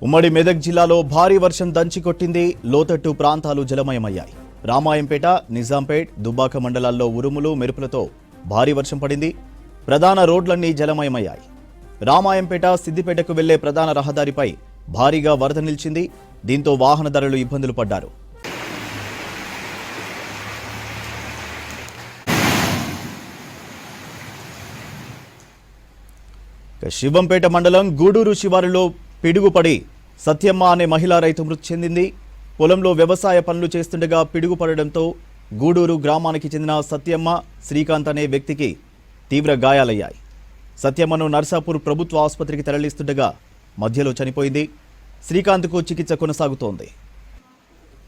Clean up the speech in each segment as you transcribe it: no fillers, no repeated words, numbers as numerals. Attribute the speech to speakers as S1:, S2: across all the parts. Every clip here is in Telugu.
S1: ఉమ్మడి మెదక్ జిల్లాలో భారీ వర్షం దంచికొట్టింది. లోతట్టు ప్రాంతాలు జలమయమయ్యాయి. రామాయంపేట, నిజాంపేట్, దుబ్బాక మండలాల్లో ఉరుములు, మెరుపులతో భారీ వర్షం పడింది. ప్రధాన రోడ్లన్నీ జలమయమయ్యాయి. రామాయంపేట, సిద్దిపేటకు వెళ్లే ప్రధాన రహదారిపై భారీగా వరద నిలిచింది. దీంతో వాహనదారులు ఇబ్బందులు పడ్డారు. శివంపేట మండలం గూడూరు శివారులో పిడుగుపడి సత్యమ్మ అనే మహిళా రైతు మృతి చెందింది. పొలంలో వ్యవసాయ పనులు చేస్తుండగా పిడుగుపడడంతో గూడూరు గ్రామానికి చెందిన సత్యమ్మ, శ్రీకాంత్ అనే వ్యక్తికి తీవ్ర గాయాలయ్యాయి. సత్యమ్మను నర్సాపూర్ ప్రభుత్వ ఆసుపత్రికి తరలిస్తుండగా మధ్యలో చనిపోయింది. శ్రీకాంత్కు చికిత్స కొనసాగుతోంది.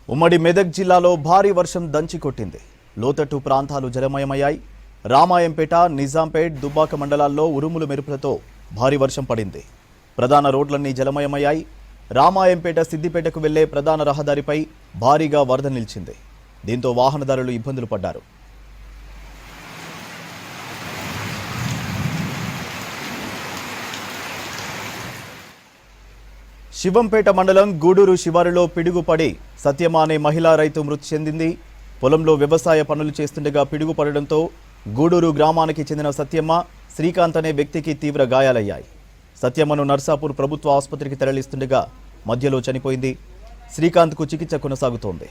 S1: ఉమ్మడి మెదక్ జిల్లాలో భారీ వర్షం దంచికొట్టింది. లోతట్టు ప్రాంతాలు జలమయమయ్యాయి. రామాయంపేట, నిజాంపేట్, దుబ్బాక మండలాల్లో ఉరుములు, మెరుపులతో భారీ వర్షం పడింది. ప్రధాన రోడ్లన్నీ జలమయమయ్యాయి. రామాయంపేట, సిద్దిపేటకు వెళ్లే ప్రధాన రహదారిపై భారీగా వరద నిలిచింది. దీంతో వాహనదారులు ఇబ్బందులు పడ్డారు. శివంపేట మండలం గూడూరు శివారులో పిడుగుపడి సత్యమ్మ అనే మహిళా రైతు మృతి చెందింది. పొలంలో వ్యవసాయ పనులు చేస్తుండగా పిడుగు పడడంతో గూడూరు గ్రామానికి చెందిన సత్యమ్మ, శ్రీకాంత్ అనే వ్యక్తికి తీవ్ర గాయాలయ్యాయి. సత్యమ్మను నర్సాపూర్ ప్రభుత్వ ఆసుపత్రికి తరలిస్తుండగా మధ్యలో చనిపోయింది. శ్రీకాంత్కు చికిత్స కొనసాగుతోంది.